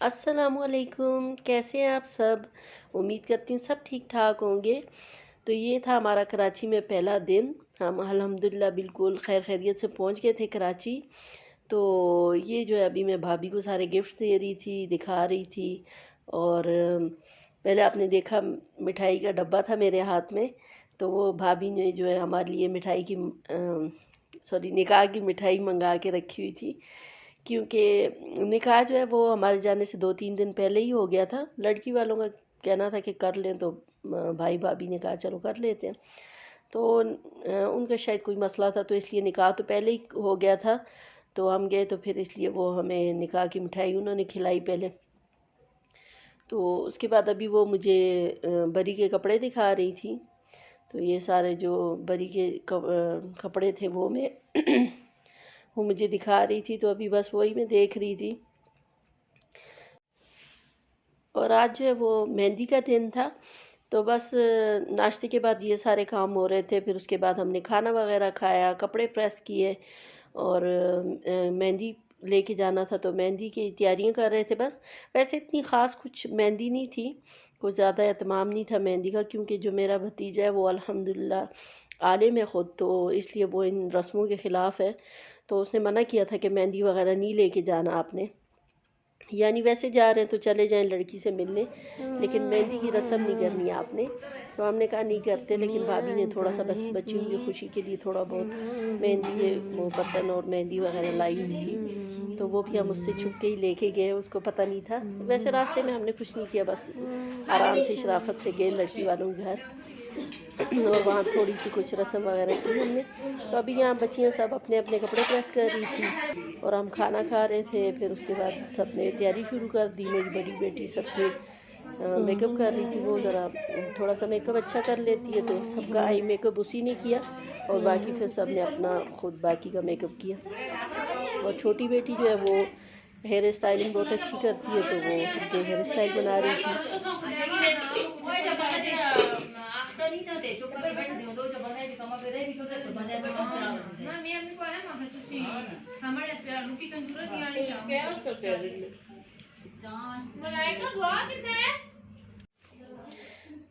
अस्सलामुअलैकुम, कैसे हैं आप सब। उम्मीद करती हूँ सब ठीक ठाक होंगे। तो ये था हमारा कराची में पहला दिन। हम अल्हम्दुलिल्लाह बिल्कुल खैर खैरियत से पहुँच गए थे कराची। तो ये जो है अभी मैं भाभी को सारे गिफ्ट्स दे रही थी, दिखा रही थी। और पहले आपने देखा मिठाई का डब्बा था मेरे हाथ में। तो वो भाभी ने जो है हमारे लिए मिठाई की सॉरी निकाह की मिठाई मंगा के रखी हुई थी। क्योंकि निकाह जो है वो हमारे जाने से 2-3 दिन पहले ही हो गया था। लड़की वालों का कहना था कि कर लें, तो भाई भाभी ने कहा चलो कर लेते हैं। तो उनका शायद कोई मसला था, तो इसलिए निकाह तो पहले ही हो गया था। तो हम गए तो फिर इसलिए वो हमें निकाह की मिठाई उन्होंने खिलाई पहले। तो उसके बाद अभी वो मुझे बरी के कपड़े दिखा रही थी। तो ये सारे जो बरी के कपड़े थे वो मैं वो मुझे दिखा रही थी। तो अभी बस वही मैं देख रही थी। और आज जो है वो मेहंदी का दिन था। तो बस नाश्ते के बाद ये सारे काम हो रहे थे। फिर उसके बाद हमने खाना वगैरह खाया, कपड़े प्रेस किए और मेहंदी लेके जाना था, तो मेहंदी की तैयारियां कर रहे थे बस। वैसे इतनी ख़ास कुछ मेहंदी नहीं थी, कुछ ज़्यादा एहतमाम नहीं था मेहंदी का, क्योंकि जो मेरा भतीजा है वो अल्हम्दुलिल्लाह आलिम है ख़ुद, तो इसलिए वो इन रस्मों के ख़िलाफ़ है। तो उसने मना किया था कि मेहंदी वगैरह नहीं लेके जाना आपने, यानी वैसे जा रहे हैं तो चले जाएं लड़की से मिलने, लेकिन मेहंदी की रस्म नहीं करनी है आपने। तो हमने कहा नहीं करते, लेकिन भाभी ने थोड़ा सा बस बच्चियों की खुशी के लिए थोड़ा बहुत मेहंदी के वो बटन और मेहंदी वगैरह लाई हुई थी। तो वो भी हम उससे छुप के ही लेके गए, उसको पता नहीं था। वैसे रास्ते में हमने कुछ नहीं किया, बस आराम से शराफत से गए लड़की वालों के घर और वहाँ थोड़ी सी कुछ रस्म वगैरह की हमने। तो अभी यहाँ बच्चियाँ सब अपने अपने कपड़े प्रेस कर रही थी और हम खाना खा रहे थे। फिर उसके बाद सब ने तैयारी शुरू कर दी। मेरी बड़ी बेटी सबके मेकअप कर रही थी। वो ज़रा थोड़ा सा मेकअप अच्छा कर लेती है, तो सबका आई मेकअप उसी ने किया और बाकी फिर सब ने अपना खुद बाकी का मेकअप किया। और छोटी बेटी जो है वो हेयर स्टाइलिंग बहुत अच्छी करती है, तो वो सबके हेयर स्टाइल बना रही थी।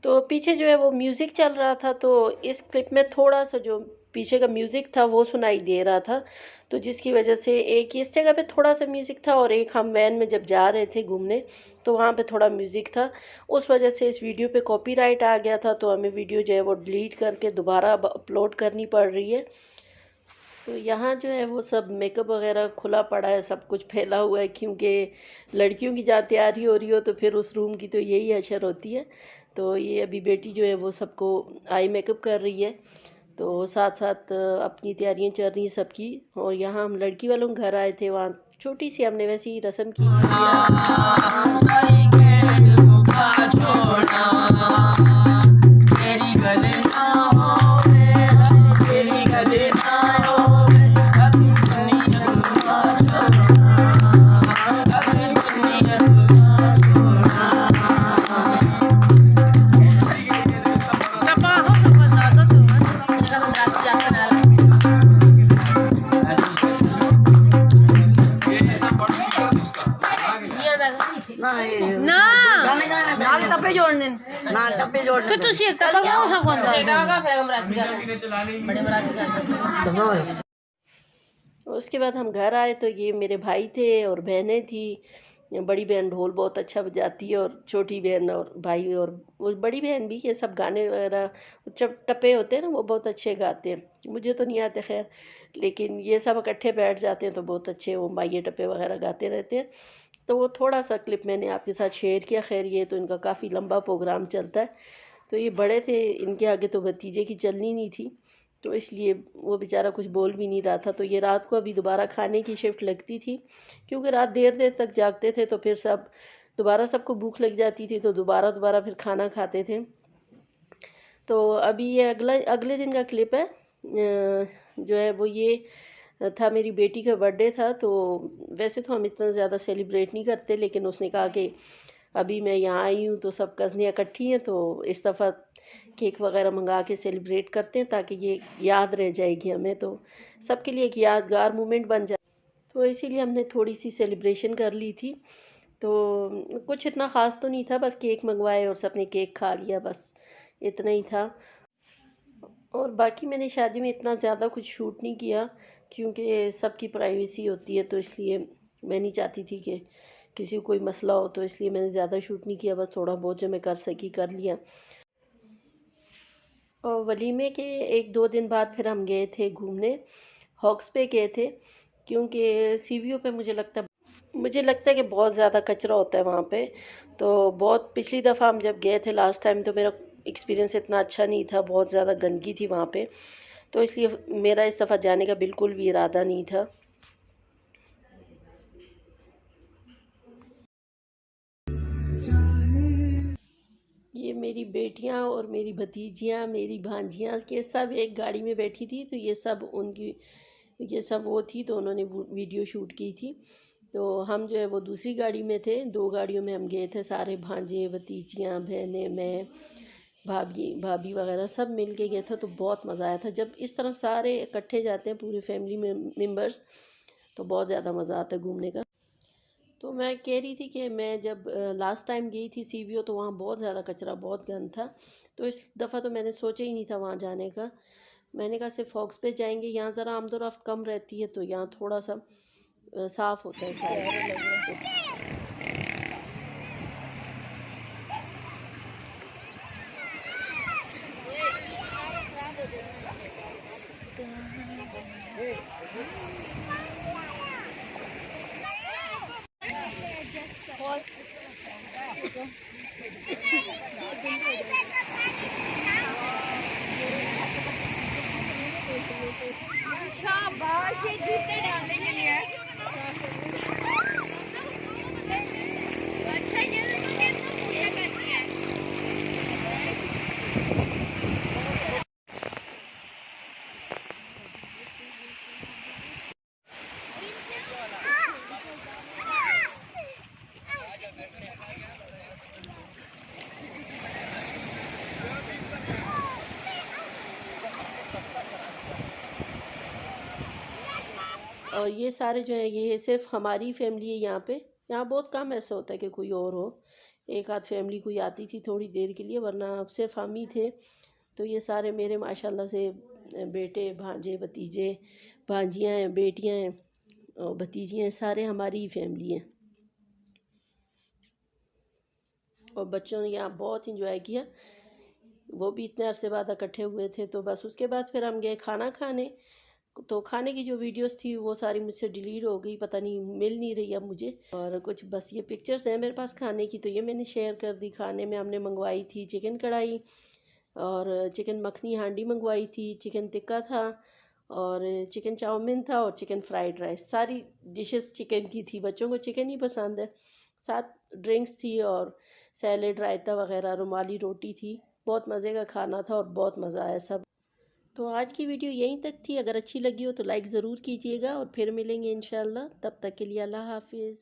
तो पीछे जो है वो म्यूज़िक चल रहा था, तो इस क्लिप में थोड़ा सा जो पीछे का म्यूज़िक था वो सुनाई दे रहा था। तो जिसकी वजह से एक इस जगह पे थोड़ा सा म्यूज़िक था और एक हम वैन में जब जा रहे थे घूमने तो वहाँ पे थोड़ा म्यूज़िक था। उस वजह से इस वीडियो पे कॉपीराइट आ गया था, तो हमें वीडियो जो है वो डिलीट करके दोबारा अपलोड करनी पड़ रही है। तो यहाँ जो है वो सब मेकअप वगैरह खुला पड़ा है, सब कुछ फैला हुआ है, क्योंकि लड़कियों की जहाँ तैयारी हो रही हो तो फिर उस रूम की तो यही हशर होती है। तो ये अभी बेटी जो है वो सबको आई मेकअप कर रही है, तो साथ साथ अपनी तैयारियां चल रही हैं सबकी। और यहाँ हम लड़की वालों के घर आए थे, वहाँ छोटी सी हमने वैसे ही रस्म की टप्पे जोड़ने ना टप्पे जोड़ने तो तुसी एक टप्पा कौन सा कौन सा फिर हम राशि का बड़े राशि का। उसके बाद हम घर आए तो ये मेरे भाई थे और बहनें थी। बड़ी बहन ढोल बहुत अच्छा बजाती है और छोटी बहन और भाई और वो बड़ी बहन भी, ये सब गाने वगैरह जब टप्पे होते हैं ना वो बहुत अच्छे गाते हैं। मुझे तो नहीं आते खैर, लेकिन ये सब इकट्ठे बैठ जाते हैं तो बहुत अच्छे वो माइये टप्पे वगैरह गाते रहते हैं। तो वो थोड़ा सा क्लिप मैंने आपके साथ शेयर किया। खैर ये तो इनका काफ़ी लंबा प्रोग्राम चलता है, तो ये बड़े थे, इनके आगे तो भतीजे की चलनी नहीं थी, तो इसलिए वो बेचारा कुछ बोल भी नहीं रहा था। तो ये रात को अभी दोबारा खाने की शिफ्ट लगती थी, क्योंकि रात देर देर तक जागते थे तो फिर सब दोबारा सबको भूख लग जाती थी, तो दोबारा दोबारा फिर खाना खाते थे। तो अभी ये अगले दिन का क्लिप है। जो है वो ये था, मेरी बेटी का बर्थडे था। तो वैसे तो हम इतना ज़्यादा सेलिब्रेट नहीं करते, लेकिन उसने कहा कि अभी मैं यहाँ आई हूँ तो सब कज़नें इकट्ठी हैं, तो इस दफ़ा केक वगैरह मंगा के सेलिब्रेट करते हैं ताकि ये याद रह जाएगी हमें, तो सबके लिए एक यादगार मोमेंट बन जाए। तो इसीलिए हमने थोड़ी सी सेलिब्रेशन कर ली थी। तो कुछ इतना ख़ास तो नहीं था, बस केक मंगवाए और सबने केक खा लिया, बस इतना ही था। और बाकी मैंने शादी में इतना ज़्यादा कुछ शूट नहीं किया, क्योंकि सबकी प्राइवेसी होती है, तो इसलिए मैं नहीं चाहती थी कि किसी को कोई मसला हो, तो इसलिए मैंने ज़्यादा शूट नहीं किया, बस थोड़ा बहुत जो मैं कर सकी कर लिया। और वलीमे के 1-2 दिन बाद फिर हम गए थे घूमने, हॉक्स पे गए थे, क्योंकि सीवियो पे मुझे लगता है कि बहुत ज़्यादा कचरा होता है वहाँ पे। तो बहुत पिछली दफ़ा हम जब गए थे लास्ट टाइम, तो मेरा एक्सपीरियंस इतना अच्छा नहीं था, बहुत ज़्यादा गंदगी थी वहाँ पे, तो इसलिए मेरा इस दफ़ा जाने का बिल्कुल भी इरादा नहीं था। ये मेरी बेटियां और मेरी भतीजियां, मेरी भांजियां, ये सब एक गाड़ी में बैठी थी, तो ये सब वो थी, तो उन्होंने वीडियो शूट की थी। तो हम जो है वो दूसरी गाड़ी में थे, 2 गाड़ियों में हम गए थे, सारे भांजे भतीजियां बहनें, मैं, भाभी भाभी वगैरह सब मिल के गए थे। तो बहुत मज़ा आया था, जब इस तरह सारे इकट्ठे जाते हैं पूरी फैमिली में मेम्बर्स, तो बहुत ज़्यादा मज़ा आता है घूमने का। तो मैं कह रही थी कि मैं जब लास्ट टाइम गई थी सीवीओ, तो वहाँ बहुत ज़्यादा कचरा, बहुत गंद था, तो इस दफ़ा तो मैंने सोचा ही नहीं था वहाँ जाने का। मैंने कहा सिर्फ फॉक्स पे जाएंगे, यहाँ ज़रा आमदोरफ्त कम रहती है, तो यहाँ थोड़ा सा साफ़ होता है सारा। शाबाश, ये जूते डालने के लिए। अच्छा, ये देखो कैसे पूजा करती है। और ये सारे जो है, ये सिर्फ हमारी फैमिली है यहाँ पे। यहाँ बहुत कम ऐसा होता है कि कोई और हो, एक आध फैमिली कोई आती थी थोड़ी देर के लिए, वरना अब सिर्फ हम ही थे। तो ये सारे मेरे माशाल्लाह से बेटे भांजे भतीजे, भांजियाँ हैं, बेटियाँ हैं और भतीजियाँ हैं, सारे हमारी ही फैमिली हैं। और बच्चों ने यहाँ बहुत इंजॉय किया, वो भी इतने अरसे बाद इकट्ठे हुए थे। तो बस उसके बाद फिर हम गए खाना खाने। तो खाने की जो वीडियोस थी वो सारी मुझसे डिलीट हो गई, पता नहीं मिल नहीं रही अब मुझे। और कुछ बस ये पिक्चर्स हैं मेरे पास खाने की, तो ये मैंने शेयर कर दी। खाने में हमने मंगवाई थी चिकन कढ़ाई, और चिकन मखनी हांडी मंगवाई थी, चिकन टिक्का था, और चिकन चाउमीन था, और चिकन फ्राइड राइस। सारी डिशेस चिकन की थी, बच्चों को चिकन ही पसंद है। साथ ड्रिंक्स थी और सैलेड, रायता वगैरह, रुमाली रोटी थी। बहुत मज़े का खाना था और बहुत मज़ा आया सब। तो आज की वीडियो यहीं तक थी, अगर अच्छी लगी हो तो लाइक ज़रूर कीजिएगा, और फिर मिलेंगे इंशाल्लाह, तब तक के लिए अल्लाह हाफिज़।